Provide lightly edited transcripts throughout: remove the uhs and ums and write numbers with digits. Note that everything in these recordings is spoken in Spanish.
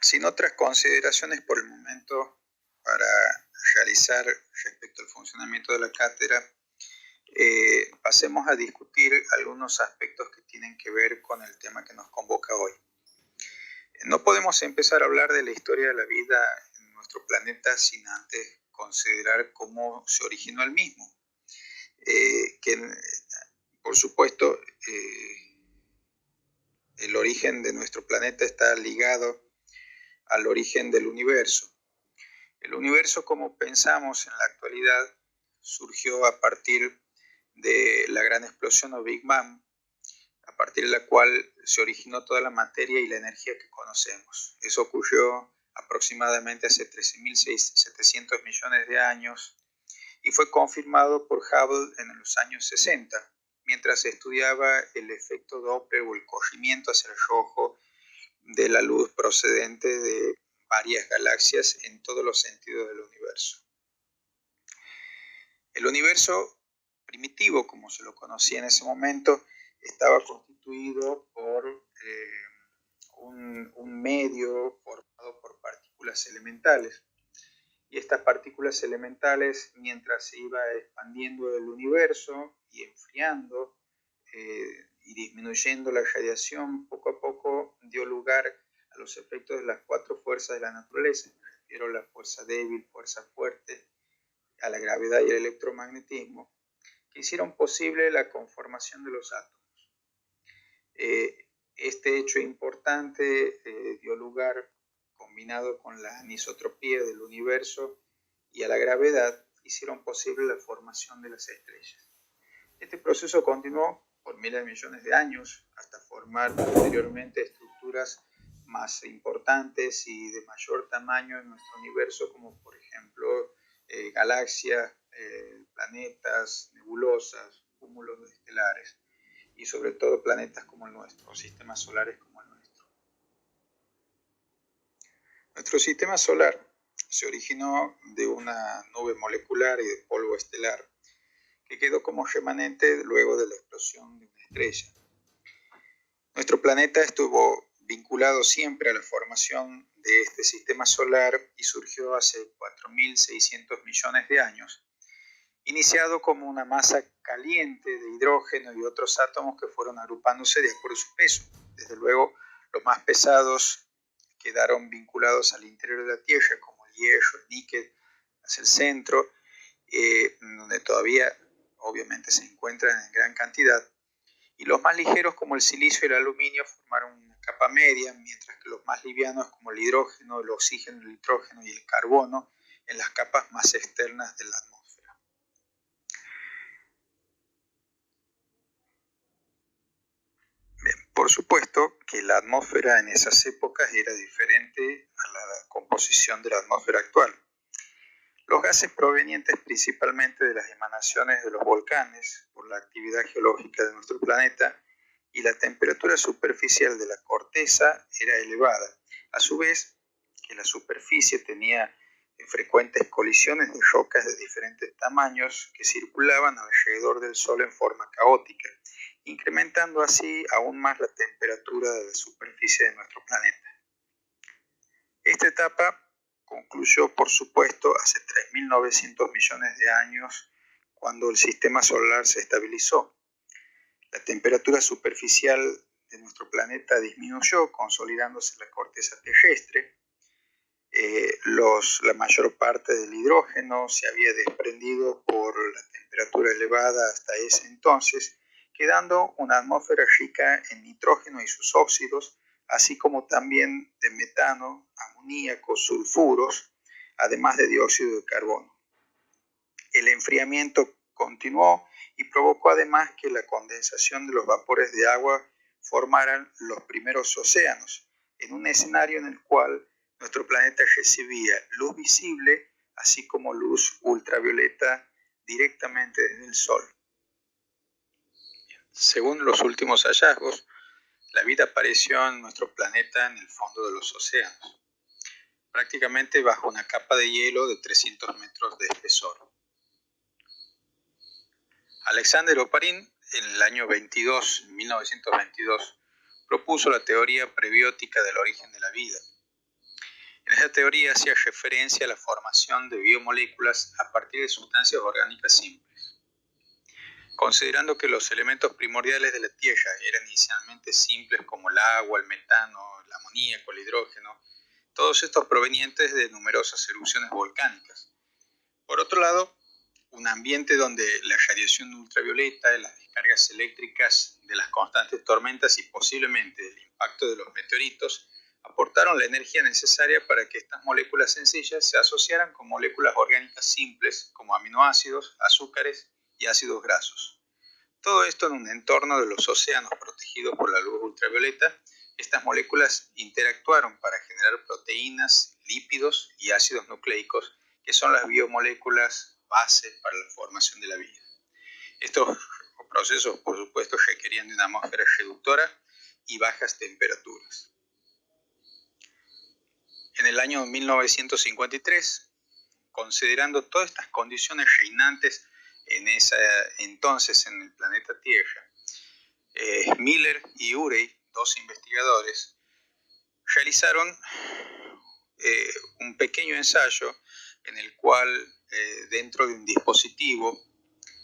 Sin otras consideraciones por el momento para realizar respecto al funcionamiento de la cátedra, pasemos a discutir algunos aspectos que tienen que ver con el tema que nos convoca hoy. No podemos empezar a hablar de la historia de la vida en nuestro planeta sin antes considerar cómo se originó el mismo. Por supuesto, el origen de nuestro planeta está ligado al origen del universo. El universo, como pensamos en la actualidad, surgió a partir de la gran explosión o Big Bang, a partir de la cual se originó toda la materia y la energía que conocemos. Eso ocurrió aproximadamente hace 13.700 millones de años y fue confirmado por Hubble en los años 60, mientras estudiaba el efecto Doppler o el corrimiento hacia el rojo de la luz procedente de varias galaxias en todos los sentidos del universo. El universo primitivo, como se lo conocía en ese momento, estaba constituido por un medio formado por partículas elementales. Y estas partículas elementales, mientras se iba expandiendo el universo y enfriando y disminuyendo la radiación, poco a poco dio lugar a los efectos de las cuatro fuerzas de la naturaleza. Me refiero a la fuerza débil, fuerza fuerte, a la gravedad y el electromagnetismo, que hicieron posible la conformación de los átomos. Este hecho importante dio lugar, combinado con la anisotropía del universo y a la gravedad, hicieron posible la formación de las estrellas. Este proceso continuó por miles de millones de años hasta formar posteriormente estructuras más importantes y de mayor tamaño en nuestro universo, como por ejemplo galaxias, planetas, nebulosas, cúmulos estelares y sobre todo planetas como el nuestro, sistemas solares como el nuestro. Nuestro sistema solar se originó de una nube molecular y de polvo estelar que quedó como remanente luego de la explosión de una estrella. Nuestro planeta estuvo vinculado siempre a la formación de este sistema solar y surgió hace 4.600 millones de años, iniciado como una masa caliente de hidrógeno y otros átomos que fueron agrupándose de acuerdo a su peso. Desde luego, los más pesados quedaron vinculados al interior de la Tierra, como el hierro, el níquel, hacia el centro, donde todavía obviamente se encuentran en gran cantidad, y los más ligeros como el silicio y el aluminio formaron una capa media, mientras que los más livianos como el hidrógeno, el oxígeno, el nitrógeno y el carbono en las capas más externas de la atmósfera. Bien, por supuesto que la atmósfera en esas épocas era diferente a la composición de la atmósfera actual. Los gases provenientes principalmente de las emanaciones de los volcanes por la actividad geológica de nuestro planeta y la temperatura superficial de la corteza era elevada. A su vez, que la superficie tenía frecuentes colisiones de rocas de diferentes tamaños que circulaban alrededor del Sol en forma caótica, incrementando así aún más la temperatura de la superficie de nuestro planeta. Esta etapa concluyó, por supuesto, hace 3.900 millones de años, cuando el sistema solar se estabilizó. La temperatura superficial de nuestro planeta disminuyó, consolidándose la corteza terrestre. La mayor parte del hidrógeno se había desprendido por la temperatura elevada hasta ese entonces, quedando una atmósfera rica en nitrógeno y sus óxidos, así como también de metano, amoníaco, sulfuros, además de dióxido de carbono. El enfriamiento continuó y provocó además que la condensación de los vapores de agua formaran los primeros océanos, en un escenario en el cual nuestro planeta recibía luz visible, así como luz ultravioleta directamente desde el Sol. Según los últimos hallazgos, la vida apareció en nuestro planeta en el fondo de los océanos, prácticamente bajo una capa de hielo de 300 metros de espesor. Alexander Oparin, en el año 1922, propuso la teoría prebiótica del origen de la vida. Esta teoría hacía referencia a la formación de biomoléculas a partir de sustancias orgánicas simples. Considerando que los elementos primordiales de la Tierra eran inicialmente simples como el agua, el metano, el amoníaco, el hidrógeno, todos estos provenientes de numerosas erupciones volcánicas. Por otro lado, un ambiente donde la radiación ultravioleta, las descargas eléctricas de las constantes tormentas y posiblemente el impacto de los meteoritos aportaron la energía necesaria para que estas moléculas sencillas se asociaran con moléculas orgánicas simples como aminoácidos, azúcares y ácidos grasos. Todo esto en un entorno de los océanos protegidos por la luz ultravioleta. Estas moléculas interactuaron para generar proteínas, lípidos y ácidos nucleicos, que son las biomoléculas base para la formación de la vida. Estos procesos, por supuesto, requerían de una atmósfera reductora y bajas temperaturas. En el año 1953, considerando todas estas condiciones reinantes entonces en el planeta Tierra, Miller y Urey, dos investigadores, realizaron un pequeño ensayo en el cual dentro de un dispositivo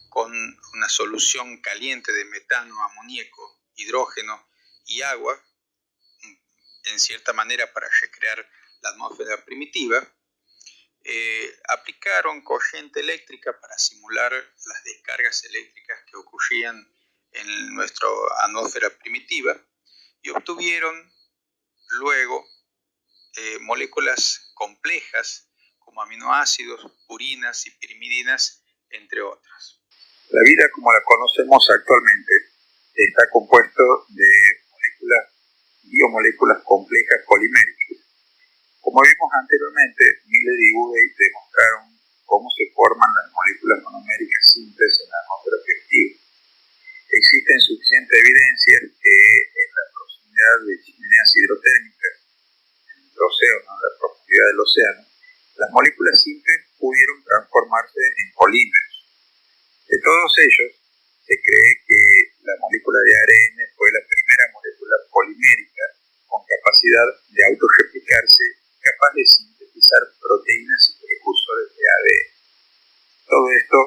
con una solución caliente de metano, amoníaco, hidrógeno y agua, en cierta manera para recrear la atmósfera primitiva, aplicaron corriente eléctrica para simular las descargas eléctricas que ocurrían en nuestra atmósfera primitiva y obtuvieron luego moléculas complejas como aminoácidos, purinas y pirimidinas, entre otras. La vida como la conocemos actualmente está compuesto de biomoléculas complejas poliméricas. Como vimos anteriormente, Miller y Urey demostraron cómo se forman las moléculas monoméricas simples en la atmósfera primitiva. Existen suficientes evidencias que en la proximidad de chimeneas hidrotérmicas, en el océano, en la profundidad del océano, las moléculas simples pudieron transformarse en polímeros. De todos ellos, se cree que la molécula de ARN fue la primera molécula polimérica con capacidad de autorreplicarse, capaz de sintetizar proteínas y precursores de ADN. Todo esto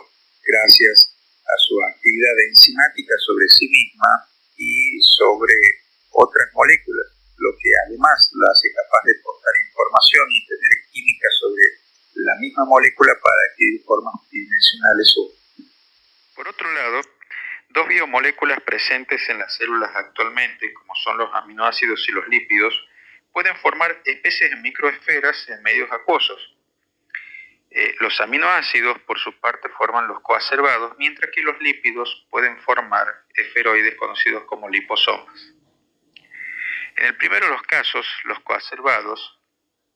gracias a su actividad enzimática sobre sí misma y sobre otras moléculas, lo que además la hace capaz de portar información y tener química sobre la misma molécula para adquirir formas tridimensionales. Por otro lado, dos biomoléculas presentes en las células actualmente, como son los aminoácidos y los lípidos, pueden formar especies de microesferas en medios acuosos. Los aminoácidos, por su parte, forman los coacervados, mientras que los lípidos pueden formar esferoides conocidos como liposomas. En el primero de los casos, los coacervados,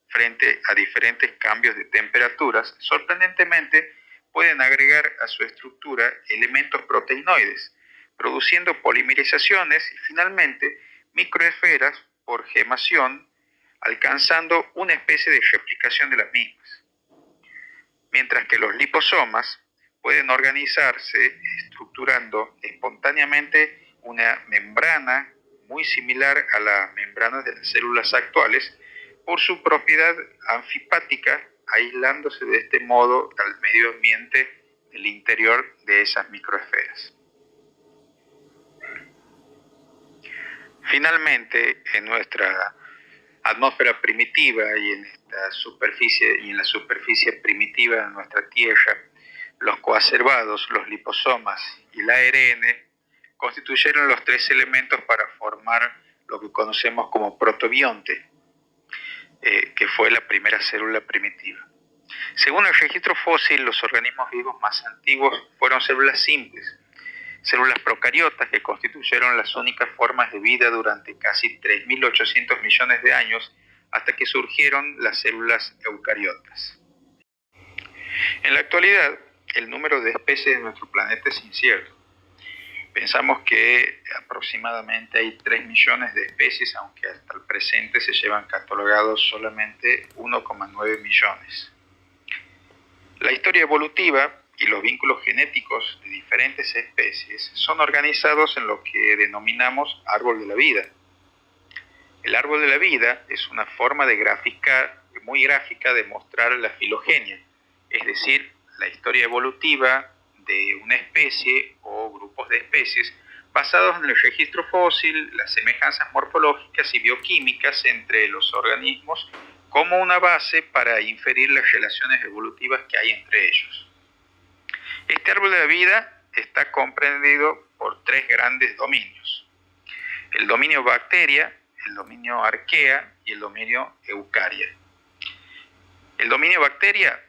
frente a diferentes cambios de temperaturas, sorprendentemente pueden agregar a su estructura elementos proteinoides, produciendo polimerizaciones y finalmente microesferas por gemación, alcanzando una especie de replicación de las mismas. Mientras que los liposomas pueden organizarse estructurando espontáneamente una membrana muy similar a las membranas de las células actuales por su propiedad anfipática, aislándose de este modo al medio ambiente del interior de esas microesferas. Finalmente, en nuestra atmósfera primitiva y en la superficie primitiva de nuestra Tierra, los coacervados, los liposomas y el ARN constituyeron los tres elementos para formar lo que conocemos como protobionte, que fue la primera célula primitiva. Según el registro fósil, los organismos vivos más antiguos fueron células simples, células procariotas que constituyeron las únicas formas de vida durante casi 3.800 millones de años, hasta que surgieron las células eucariotas. En la actualidad, el número de especies de nuestro planeta es incierto. Pensamos que aproximadamente hay 3 millones de especies, aunque hasta el presente se llevan catalogados solamente 1,9 millones. La historia evolutiva y los vínculos genéticos de diferentes especies son organizados en lo que denominamos árbol de la vida. El árbol de la vida es una forma de graficar muy gráfica de mostrar la filogenia, es decir, la historia evolutiva de una especie o grupos de especies basados en el registro fósil, las semejanzas morfológicas y bioquímicas entre los organismos como una base para inferir las relaciones evolutivas que hay entre ellos. Este árbol de la vida está comprendido por tres grandes dominios: el dominio bacteria, el dominio arquea y el dominio eucaria. El dominio bacteria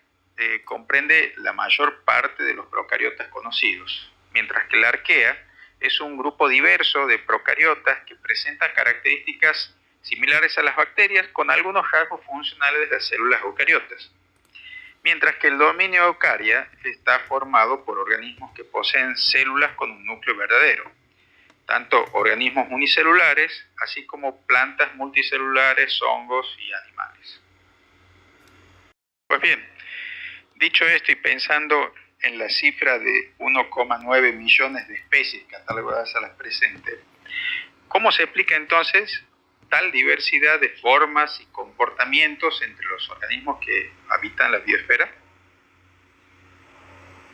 comprende la mayor parte de los procariotas conocidos, mientras que la arquea es un grupo diverso de procariotas que presentan características similares a las bacterias con algunos rasgos funcionales de las células eucariotas. Mientras que el dominio eucaria está formado por organismos que poseen células con un núcleo verdadero, tanto organismos unicelulares, así como plantas multicelulares, hongos y animales. Pues bien, dicho esto y pensando en la cifra de 1,9 millones de especies catalogadas a las presentes, ¿cómo se explica entonces tal diversidad de formas y comportamientos entre los organismos que habitan la biosfera?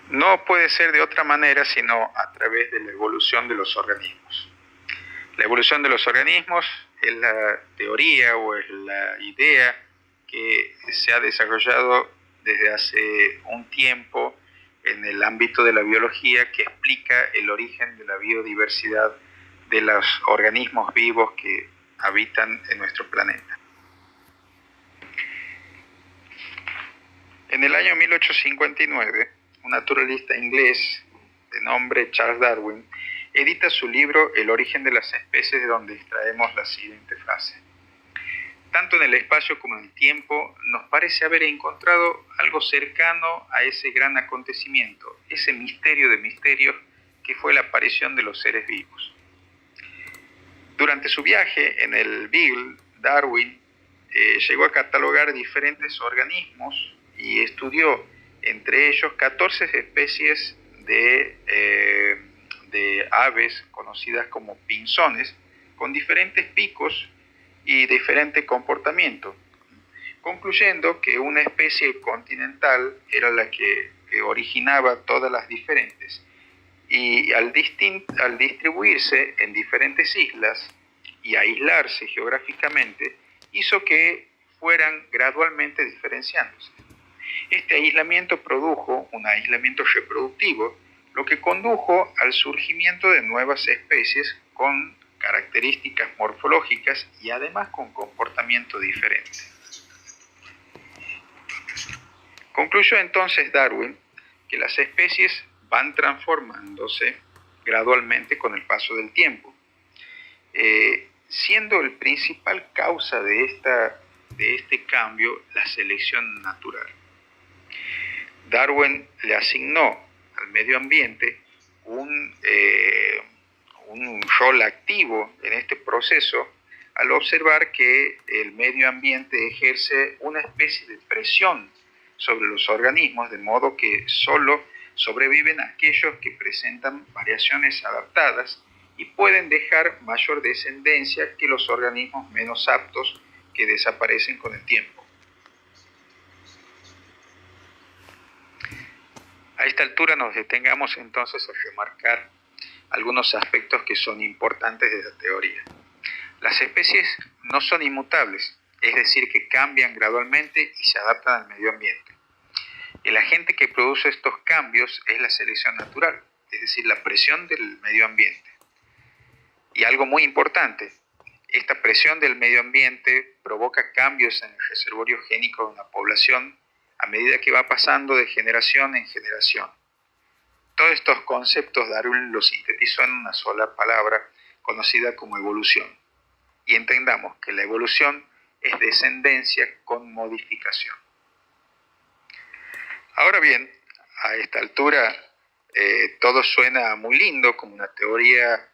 No puede ser de otra manera sino a través de la evolución de los organismos. La evolución de los organismos es la teoría o es la idea que se ha desarrollado desde hace un tiempo en el ámbito de la biología, que explica el origen de la biodiversidad de los organismos vivos que habitan en nuestro planeta. En el año 1859, un naturalista inglés de nombre Charles Darwin edita su libro El origen de las especies, de donde extraemos la siguiente frase: tanto en el espacio como en el tiempo nos parece haber encontrado algo cercano a ese gran acontecimiento, ese misterio de misterios que fue la aparición de los seres vivos. Durante su viaje en el Beagle, Darwin llegó a catalogar diferentes organismos y estudió entre ellos 14 especies de aves conocidas como pinzones, con diferentes picos y diferente comportamiento, concluyendo que una especie continental era la que originaba todas las diferentes, y al distribuirse en diferentes islas y aislarse geográficamente, hizo que fueran gradualmente diferenciándose. Este aislamiento produjo un aislamiento reproductivo, lo que condujo al surgimiento de nuevas especies con características morfológicas y además con comportamiento diferente. Concluyó entonces Darwin que las especies van transformándose gradualmente con el paso del tiempo, siendo el principal causa de este cambio la selección natural. Darwin le asignó al medio ambiente un rol activo en este proceso al observar que el medio ambiente ejerce una especie de presión sobre los organismos, de modo que solo sobreviven aquellos que presentan variaciones adaptadas y pueden dejar mayor descendencia que los organismos menos aptos, que desaparecen con el tiempo. A esta altura nos detengamos entonces a remarcar algunos aspectos que son importantes de la teoría. Las especies no son inmutables, es decir, que cambian gradualmente y se adaptan al medio ambiente. El agente que produce estos cambios es la selección natural, es decir, la presión del medio ambiente. Y algo muy importante, esta presión del medio ambiente provoca cambios en el reservorio génico de una población a medida que va pasando de generación en generación. Todos estos conceptos Darwin los sintetizó en una sola palabra conocida como evolución. Y entendamos que la evolución es descendencia con modificación. Ahora bien, a esta altura todo suena muy lindo, como una teoría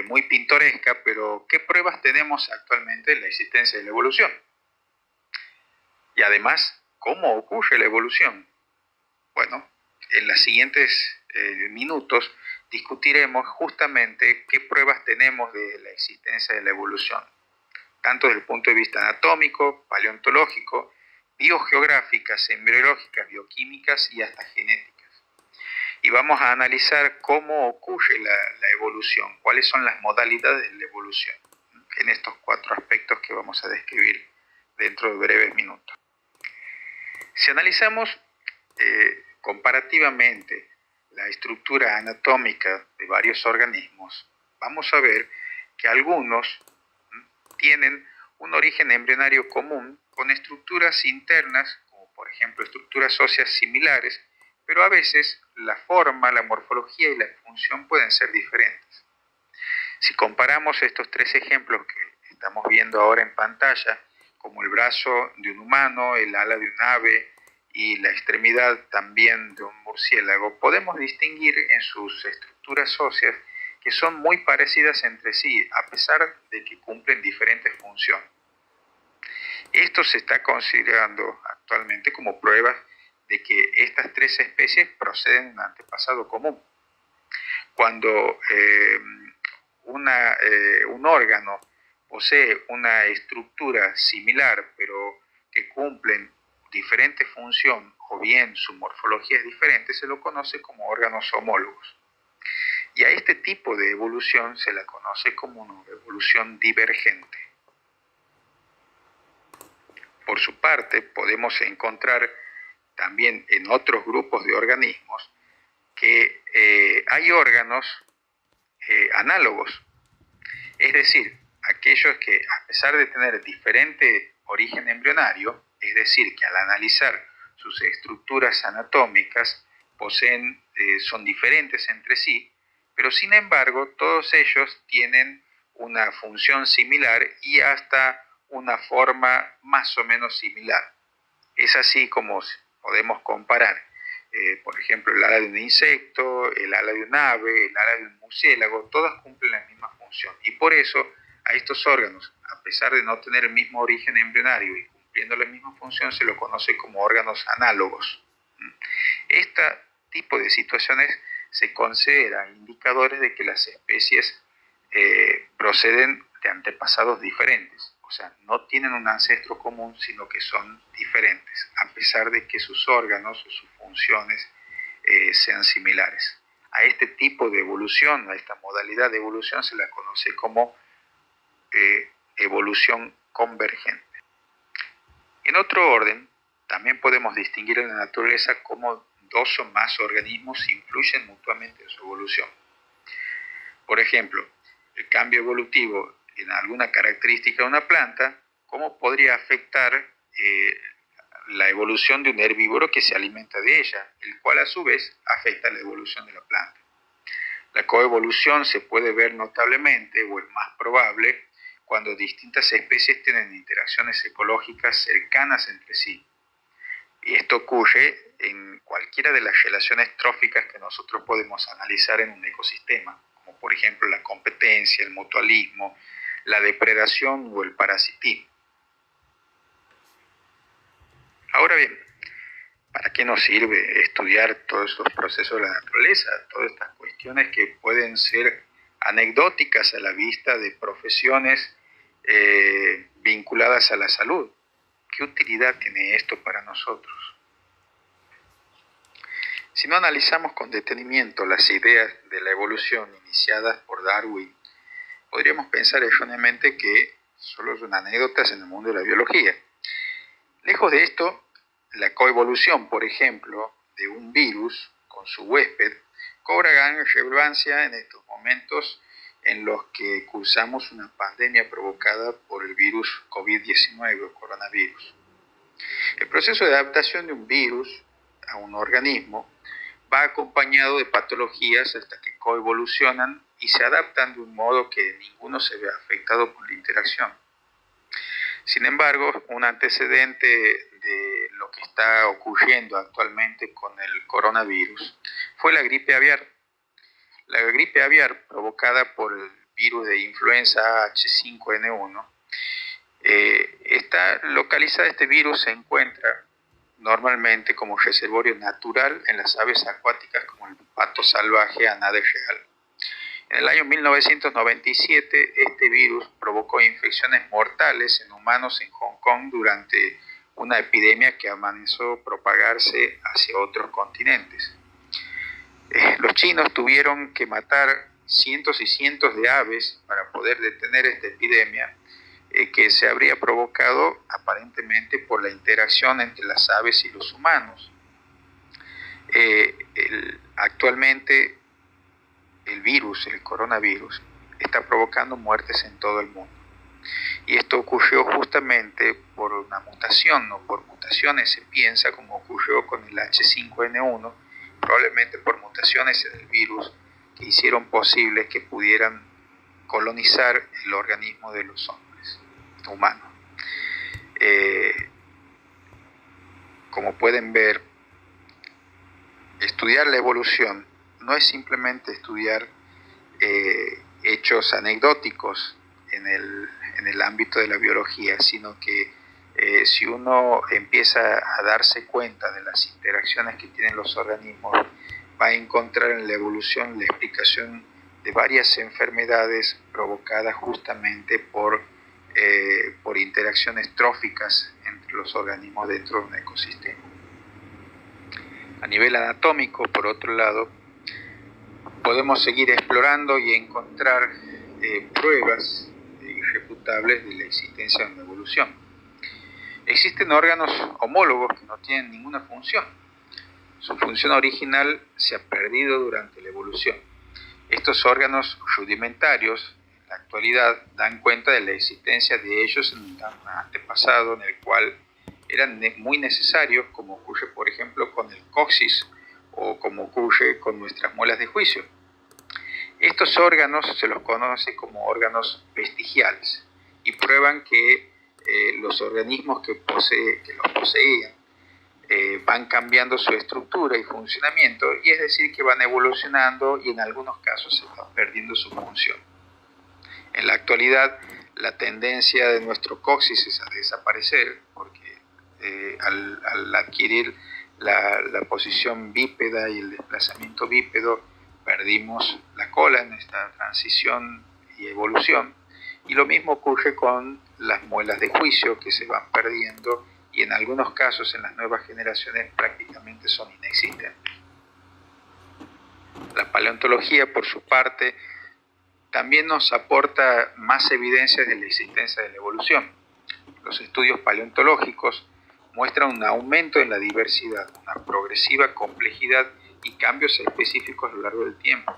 muy pintoresca, pero ¿qué pruebas tenemos actualmente de la existencia de la evolución? Y además, ¿cómo ocurre la evolución? Bueno, en los siguientes minutos discutiremos justamente qué pruebas tenemos de la existencia de la evolución, tanto desde el punto de vista anatómico, paleontológico biogeográficas, embriológicas, bioquímicas y hasta genéticas. Y vamos a analizar cómo ocurre la evolución, cuáles son las modalidades de la evolución, en estos 4 aspectos que vamos a describir dentro de breves minutos. Si analizamos comparativamente la estructura anatómica de varios organismos, vamos a ver que algunos tienen un origen embrionario común con estructuras internas, como por ejemplo estructuras óseas similares, pero a veces la forma, la morfología y la función pueden ser diferentes. Si comparamos estos 3 ejemplos que estamos viendo ahora en pantalla, como el brazo de un humano, el ala de un ave y la extremidad también de un murciélago, podemos distinguir en sus estructuras óseas que son muy parecidas entre sí, a pesar de que cumplen diferentes funciones. Esto se está considerando actualmente como prueba de que estas 3 especies proceden de un antepasado común. Cuando un órgano posee una estructura similar, pero que cumplen diferente función o bien su morfología es diferente, se lo conoce como órganos homólogos. Y a este tipo de evolución se la conoce como una evolución divergente. Por su parte, podemos encontrar también en otros grupos de organismos que hay órganos análogos, es decir, aquellos que a pesar de tener diferente origen embrionario, es decir, que al analizar sus estructuras anatómicas son diferentes entre sí, pero sin embargo todos ellos tienen una función similar y hasta una forma más o menos similar. Es así como podemos comparar, por ejemplo, el ala de un insecto, el ala de un ave, el ala de un murciélago, todas cumplen la misma función. Y por eso a estos órganos, a pesar de no tener el mismo origen embrionario y cumpliendo la misma función, se lo conoce como órganos análogos. Este tipo de situaciones se consideran indicadores de que las especies proceden de antepasados diferentes. O sea, no tienen un ancestro común, sino que son diferentes, a pesar de que sus órganos o sus funciones sean similares. A este tipo de evolución, a esta modalidad de evolución, se la conoce como evolución convergente. En otro orden, también podemos distinguir en la naturaleza cómo 2 o más organismos influyen mutuamente en su evolución. Por ejemplo, el cambio evolutivo en alguna característica de una planta, ¿cómo podría afectar la evolución de un herbívoro que se alimenta de ella, el cual a su vez afecta la evolución de la planta? La coevolución se puede ver notablemente, o es más probable, cuando distintas especies tienen interacciones ecológicas cercanas entre sí. Y esto ocurre en cualquiera de las relaciones tróficas que nosotros podemos analizar en un ecosistema, como por ejemplo la competencia, el mutualismo, la depredación o el parasitismo. Ahora bien, ¿para qué nos sirve estudiar todos estos procesos de la naturaleza? Todas estas cuestiones que pueden ser anecdóticas a la vista de profesiones vinculadas a la salud. ¿Qué utilidad tiene esto para nosotros? Si no analizamos con detenimiento las ideas de la evolución iniciadas por Darwin, podríamos pensar erróneamente que solo son anécdotas en el mundo de la biología. Lejos de esto, la coevolución, por ejemplo, de un virus con su huésped, cobra gran relevancia en estos momentos en los que cursamos una pandemia provocada por el virus COVID-19 o coronavirus. El proceso de adaptación de un virus a un organismo va acompañado de patologías hasta que coevolucionan y se adaptan de un modo que ninguno se ve afectado por la interacción. Sin embargo, un antecedente de lo que está ocurriendo actualmente con el coronavirus fue la gripe aviar. La gripe aviar provocada por el virus de influenza H5N1 está localizada. Este virus se encuentra normalmente como reservorio natural en las aves acuáticas como el pato salvaje Anades real. En el año 1997, este virus provocó infecciones mortales en humanos en Hong Kong durante una epidemia que amenazó a propagarse hacia otros continentes. Los chinos tuvieron que matar cientos y cientos de aves para poder detener esta epidemia que se habría provocado aparentemente por la interacción entre las aves y los humanos. Actualmente el coronavirus, está provocando muertes en todo el mundo. Y esto ocurrió justamente por una mutación, o por mutaciones se piensa, como ocurrió con el H5N1, probablemente por mutaciones en el virus que hicieron posible que pudieran colonizar el organismo de los hombres, humanos. Como pueden ver, estudiar la evolución no es simplemente estudiar hechos anecdóticos en el ámbito de la biología, sino que si uno empieza a darse cuenta de las interacciones que tienen los organismos, va a encontrar en la evolución la explicación de varias enfermedades provocadas justamente por interacciones tróficas entre los organismos dentro de un ecosistema. A nivel anatómico, por otro lado, podemos seguir explorando y encontrar pruebas irrefutables de la existencia de una evolución. Existen órganos homólogos que no tienen ninguna función. Su función original se ha perdido durante la evolución. Estos órganos rudimentarios, en la actualidad, dan cuenta de la existencia de ellos en un antepasado en el cual eran muy necesarios, como ocurre, por ejemplo, con el coxis o como ocurre con nuestras muelas de juicio. Estos órganos se los conoce como órganos vestigiales y prueban que los organismos que los poseían van cambiando su estructura y funcionamiento, y es decir, que van evolucionando y en algunos casos se van perdiendo su función. En la actualidad, la tendencia de nuestro coxis es a desaparecer, porque al adquirir la posición bípeda y el desplazamiento bípedo, perdimos la cola en esta transición y evolución, y lo mismo ocurre con las muelas de juicio, que se van perdiendo y en algunos casos en las nuevas generaciones prácticamente son inexistentes. La paleontología, por su parte, también nos aporta más evidencias de la existencia de la evolución. Los estudios paleontológicos muestran un aumento en la diversidad, una progresiva complejidad y cambios específicos a lo largo del tiempo.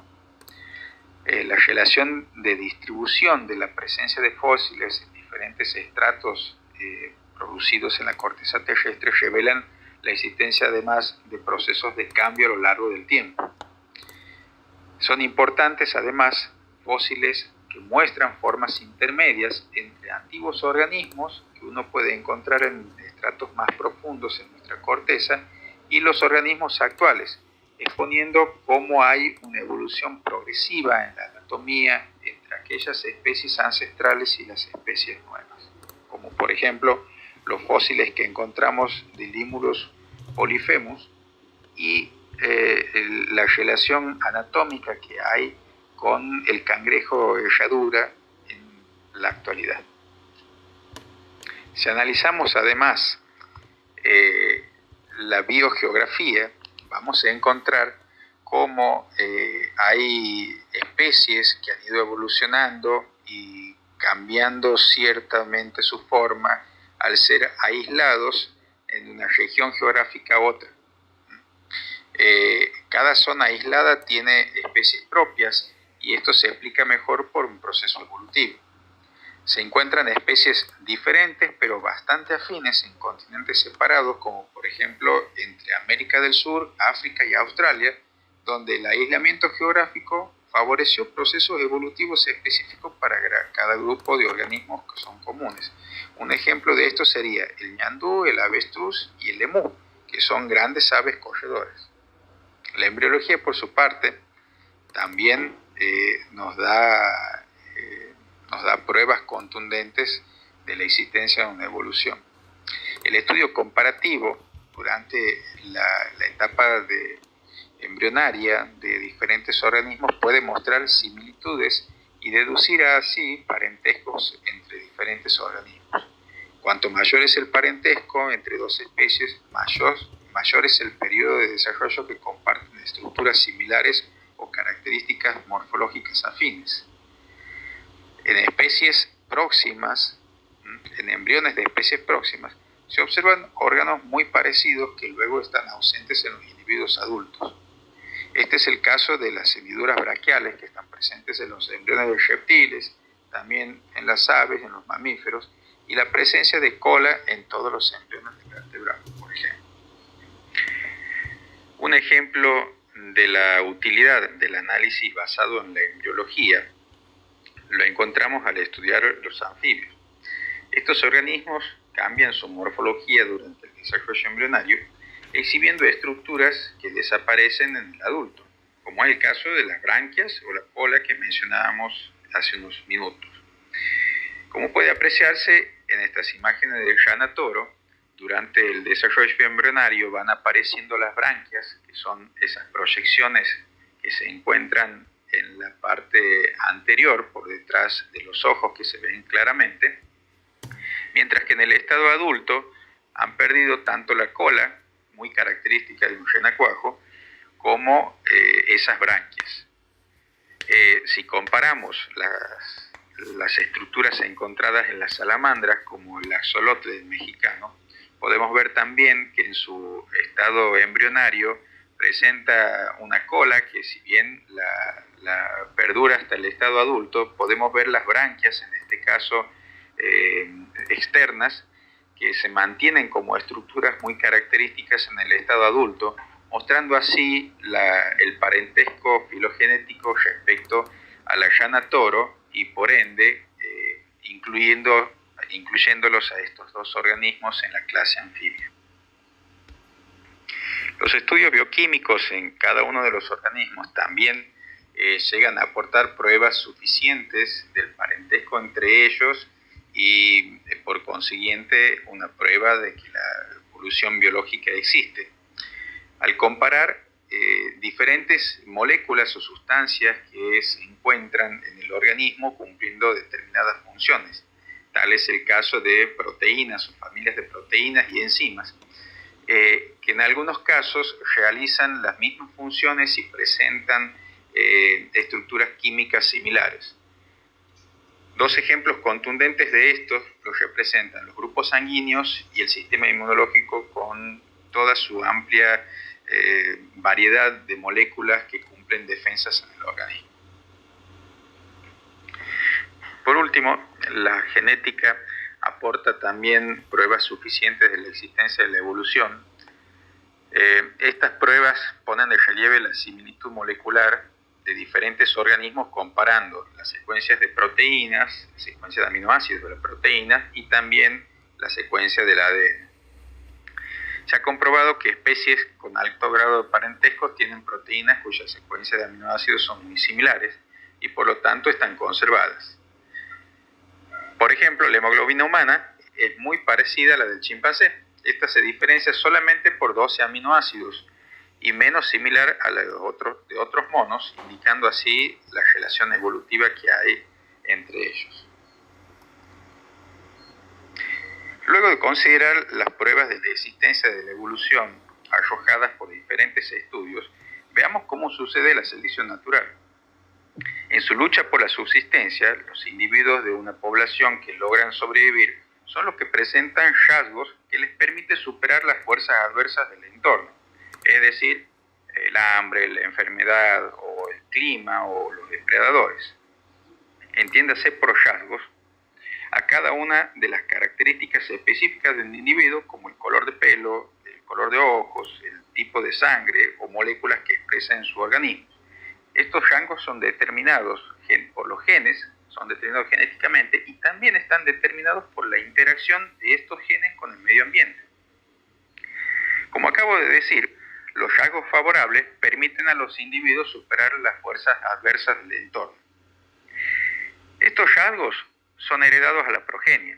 La relación de distribución de la presencia de fósiles en diferentes estratos producidos en la corteza terrestre revelan la existencia además de procesos de cambio a lo largo del tiempo. Son importantes además fósiles que muestran formas intermedias entre antiguos organismos que uno puede encontrar en estratos más profundos en nuestra corteza y los organismos actuales, exponiendo cómo hay una evolución progresiva en la anatomía entre aquellas especies ancestrales y las especies nuevas, como por ejemplo los fósiles que encontramos de Limulus polyphemus y la relación anatómica que hay con el cangrejo herradura en la actualidad. Si analizamos además la biogeografía, vamos a encontrar cómo hay especies que han ido evolucionando y cambiando ciertamente su forma al ser aislados en una región geográfica a otra. Cada zona aislada tiene especies propias y esto se explica mejor por un proceso evolutivo. Se encuentran especies diferentes pero bastante afines en continentes separados, como por ejemplo entre América del Sur, África y Australia, donde el aislamiento geográfico favoreció procesos evolutivos específicos para cada grupo de organismos que son comunes. Un ejemplo de esto sería el ñandú, el avestruz y el emú, que son grandes aves corredoras. La embriología, por su parte, también nos da pruebas contundentes de la existencia de una evolución. El estudio comparativo durante la etapa embrionaria de diferentes organismos puede mostrar similitudes y deducir así parentescos entre diferentes organismos. Cuanto mayor es el parentesco entre dos especies, mayor es el periodo de desarrollo que comparten estructuras similares o características morfológicas afines. En especies próximas, en embriones de especies próximas, se observan órganos muy parecidos que luego están ausentes en los individuos adultos. Este es el caso de las hemiduras braquiales que están presentes en los embriones de reptiles, también en las aves, en los mamíferos, y la presencia de cola en todos los embriones de vertebrados, por ejemplo. Un ejemplo de la utilidad del análisis basado en la embriología lo encontramos al estudiar los anfibios. Estos organismos cambian su morfología durante el desarrollo embrionario, exhibiendo estructuras que desaparecen en el adulto, como es el caso de las branquias o la cola que mencionábamos hace unos minutos. Como puede apreciarse en estas imágenes de rana toro, durante el desarrollo embrionario van apareciendo las branquias, que son esas proyecciones que se encuentran en la parte anterior, por detrás de los ojos que se ven claramente, mientras que en el estado adulto han perdido tanto la cola, muy característica de un renacuajo, como esas branquias. Si comparamos las estructuras encontradas en las salamandras, como el axolotl mexicano, podemos ver también que en su estado embrionario presenta una cola que, si bien la perdura hasta el estado adulto, podemos ver las branquias, en este caso externas, que se mantienen como estructuras muy características en el estado adulto, mostrando así el parentesco filogenético respecto a la rana toro y por ende incluyéndolos a estos dos organismos en la clase anfibia. Los estudios bioquímicos en cada uno de los organismos también llegan a aportar pruebas suficientes del parentesco entre ellos y por consiguiente una prueba de que la evolución biológica existe. Al comparar diferentes moléculas o sustancias que se encuentran en el organismo cumpliendo determinadas funciones. Tal es el caso de proteínas o familias de proteínas y enzimas, que en algunos casos realizan las mismas funciones y presentan estructuras químicas similares. Dos ejemplos contundentes de estos los representan los grupos sanguíneos y el sistema inmunológico con toda su amplia variedad de moléculas que cumplen defensas en el organismo. Por último, la genética aporta también pruebas suficientes de la existencia de la evolución. Estas pruebas ponen de relieve la similitud molecular de diferentes organismos comparando las secuencias de proteínas, la secuencia de aminoácidos de la proteína y también la secuencia del ADN. Se ha comprobado que especies con alto grado de parentesco tienen proteínas cuya secuencia de aminoácidos son muy similares y por lo tanto están conservadas. Por ejemplo, la hemoglobina humana es muy parecida a la del chimpancé. Esta se diferencia solamente por 12 aminoácidos y menos similar a la de otros monos, indicando así la relación evolutiva que hay entre ellos. Luego de considerar las pruebas de la existencia de la evolución arrojadas por diferentes estudios, veamos cómo sucede la selección natural. En su lucha por la subsistencia, los individuos de una población que logran sobrevivir son los que presentan rasgos que les permiten superar las fuerzas adversas del entorno, es decir, el hambre, la enfermedad o el clima o los depredadores. Entiéndase por rasgos a cada una de las características específicas del individuo, como el color de pelo, el color de ojos, el tipo de sangre o moléculas que expresa en su organismo. Estos rangos son determinados por los genes, son determinados genéticamente y también están determinados por la interacción de estos genes con el medio ambiente. Como acabo de decir, los rasgos favorables permiten a los individuos superar las fuerzas adversas del entorno. Estos rasgos son heredados a la progenie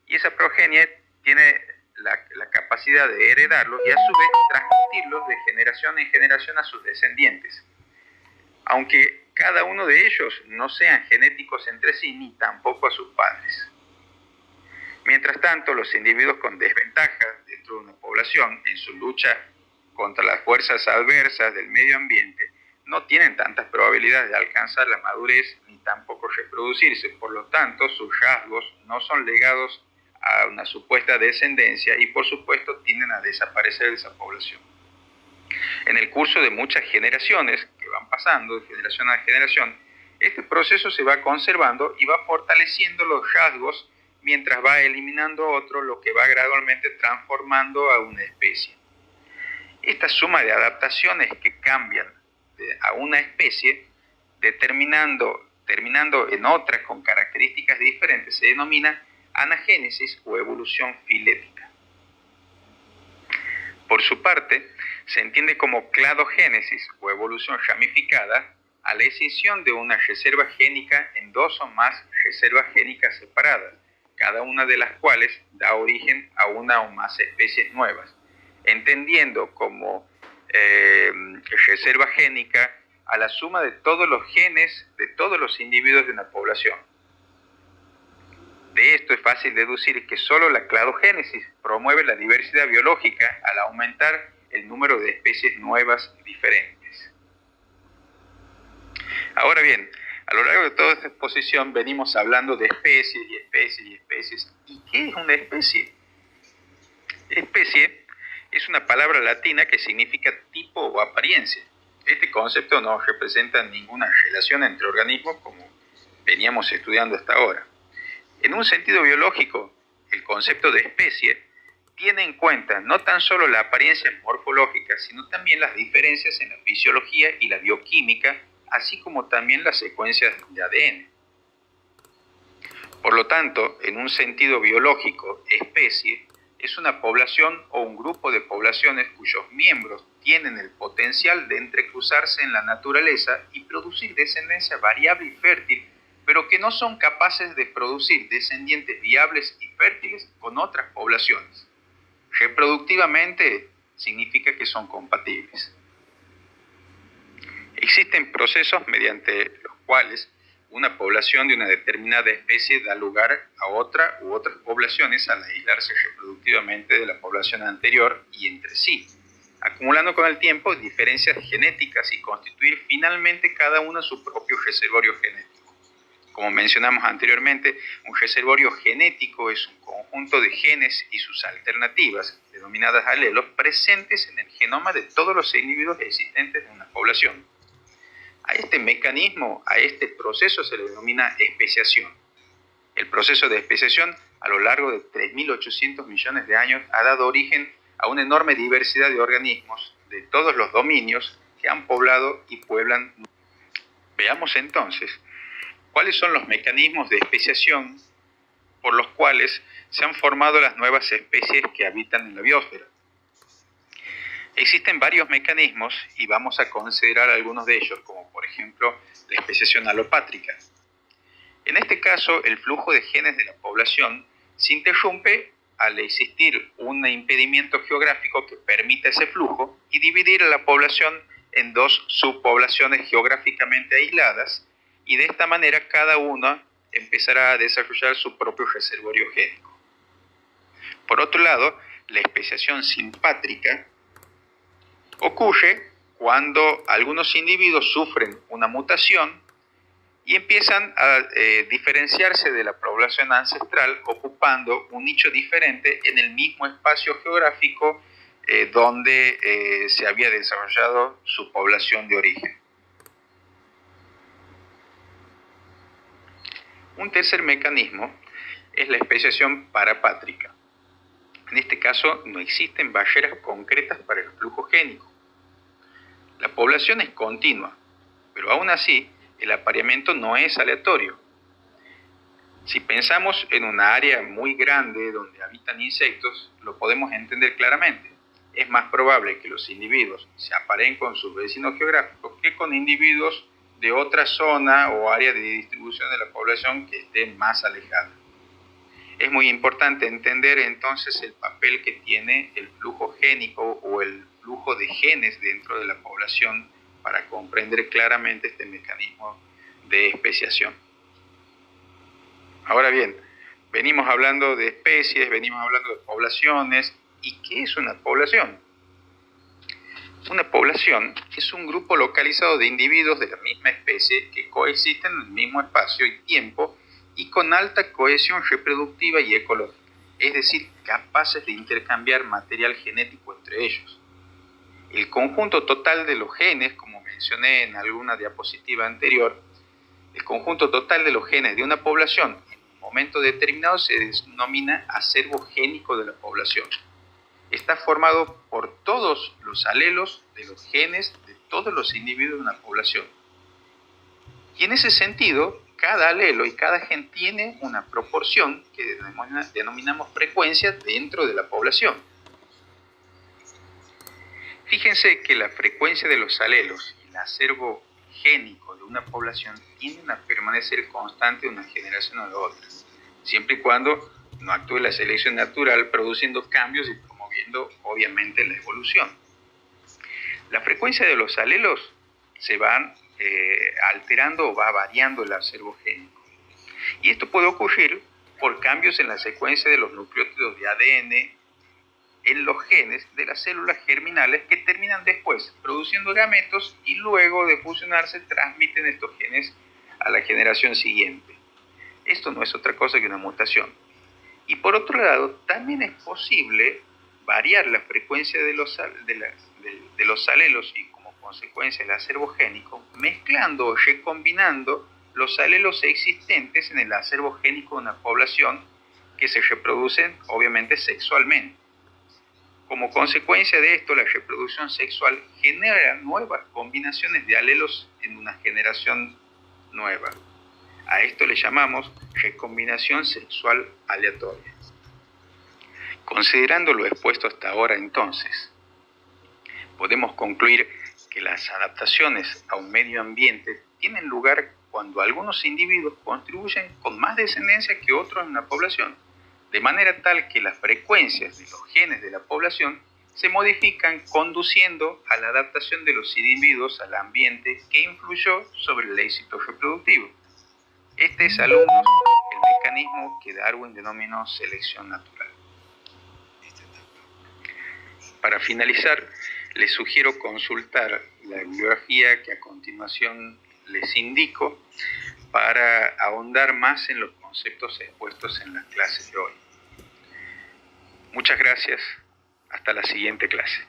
y esa progenie tiene la capacidad de heredarlos y a su vez transmitirlos de generación en generación a sus descendientes, aunque cada uno de ellos no sean genéticos entre sí ni tampoco a sus padres. Mientras tanto, los individuos con desventaja dentro de una población en su lucha contra las fuerzas adversas del medio ambiente no tienen tantas probabilidades de alcanzar la madurez ni tampoco reproducirse. Por lo tanto, sus rasgos no son legados a una supuesta descendencia y por supuesto tienden a desaparecer de esa población. En el curso de muchas generaciones que van pasando de generación a generación, este proceso se va conservando y va fortaleciendo los rasgos mientras va eliminando otro, lo que va gradualmente transformando a una especie. Esta suma de adaptaciones que cambian a una especie, terminando en otras con características diferentes, se denomina anagénesis o evolución filética. Por su parte, se entiende como cladogénesis o evolución ramificada a la escisión de una reserva génica en dos o más reservas génicas separadas, cada una de las cuales da origen a una o más especies nuevas, entendiendo como reserva génica a la suma de todos los genes de todos los individuos de una población. De esto es fácil deducir que solo la cladogénesis promueve la diversidad biológica al aumentar el número de especies nuevas diferentes. Ahora bien, a lo largo de toda esta exposición venimos hablando de especies y especies y especies. ¿Y qué es una especie? Especie es una palabra latina que significa tipo o apariencia. Este concepto no representa ninguna relación entre organismos como veníamos estudiando hasta ahora. En un sentido biológico, el concepto de especie tiene en cuenta no tan solo la apariencia morfológica, sino también las diferencias en la fisiología y la bioquímica, así como también las secuencias de ADN. Por lo tanto, en un sentido biológico, especie es una población o un grupo de poblaciones cuyos miembros tienen el potencial de entrecruzarse en la naturaleza y producir descendencia variable y fértil, pero que no son capaces de producir descendientes viables y fértiles con otras poblaciones. Reproductivamente significa que son compatibles. Existen procesos mediante los cuales una población de una determinada especie da lugar a otra u otras poblaciones al aislarse reproductivamente de la población anterior y entre sí, acumulando con el tiempo diferencias genéticas y constituir finalmente cada una su propio reservorio genético. Como mencionamos anteriormente, un reservorio genético es un conjunto de genes y sus alternativas, denominadas alelos, presentes en el genoma de todos los individuos existentes en una población. A este mecanismo, a este proceso se le denomina especiación. El proceso de especiación, a lo largo de 3.800 millones de años, ha dado origen a una enorme diversidad de organismos de todos los dominios que han poblado y pueblan. Veamos entonces cuáles son los mecanismos de especiación por los cuales se han formado las nuevas especies que habitan en la biosfera. Existen varios mecanismos y vamos a considerar algunos de ellos, como por ejemplo la especiación alopátrica. En este caso, el flujo de genes de la población se interrumpe al existir un impedimento geográfico que permita ese flujo y dividir a la población en dos subpoblaciones geográficamente aisladas, y de esta manera cada una empezará a desarrollar su propio reservorio génico. Por otro lado, la especiación simpátrica ocurre cuando algunos individuos sufren una mutación y empiezan a diferenciarse de la población ancestral, ocupando un nicho diferente en el mismo espacio geográfico donde se había desarrollado su población de origen. Un tercer mecanismo es la especiación parapátrica. En este caso no existen barreras concretas para el flujo génico. La población es continua, pero aún así el apareamiento no es aleatorio. Si pensamos en una área muy grande donde habitan insectos, lo podemos entender claramente. Es más probable que los individuos se apareen con sus vecinos geográficos que con individuos de otra zona o área de distribución de la población que esté más alejada. Es muy importante entender entonces el papel que tiene el flujo génico o el flujo de genes dentro de la población para comprender claramente este mecanismo de especiación. Ahora bien, venimos hablando de especies, venimos hablando de poblaciones. ¿Y qué es una población? Una población es un grupo localizado de individuos de la misma especie que coexisten en el mismo espacio y tiempo y con alta cohesión reproductiva y ecológica, es decir, capaces de intercambiar material genético entre ellos. El conjunto total de los genes, como mencioné en alguna diapositiva anterior, el conjunto total de los genes de una población en un momento determinado se denomina acervo génico de la población. Está formado por todos los alelos de los genes de todos los individuos de una población. Y en ese sentido, cada alelo y cada gen tiene una proporción que denominamos frecuencia dentro de la población. Fíjense que la frecuencia de los alelos y el acervo génico de una población tienden a permanecer constante de una generación a la otra, siempre y cuando no actúe la selección natural produciendo cambios y promoviendo obviamente la evolución. La frecuencia de los alelos se van alterando o va variando el acervo génico. Y esto puede ocurrir por cambios en la secuencia de los nucleótidos de ADN en los genes de las células germinales que terminan después produciendo gametos y luego de fusionarse transmiten estos genes a la generación siguiente. Esto no es otra cosa que una mutación. Y por otro lado, también es posible variar la frecuencia de los alelos y como consecuencia el acervo génico, mezclando o recombinando los alelos existentes en el acervo génico de una población que se reproducen obviamente sexualmente. Como consecuencia de esto, la reproducción sexual genera nuevas combinaciones de alelos en una generación nueva. A esto le llamamos recombinación sexual aleatoria. Considerando lo expuesto hasta ahora entonces, podemos concluir que las adaptaciones a un medio ambiente tienen lugar cuando algunos individuos contribuyen con más descendencia que otros en la población, de manera tal que las frecuencias de los genes de la población se modifican conduciendo a la adaptación de los individuos al ambiente que influyó sobre el éxito reproductivo. Este es, alumnos, el mecanismo que Darwin denominó selección natural. Para finalizar, les sugiero consultar la bibliografía que a continuación les indico para ahondar más en los conceptos expuestos en las clases de hoy. Muchas gracias. Hasta la siguiente clase.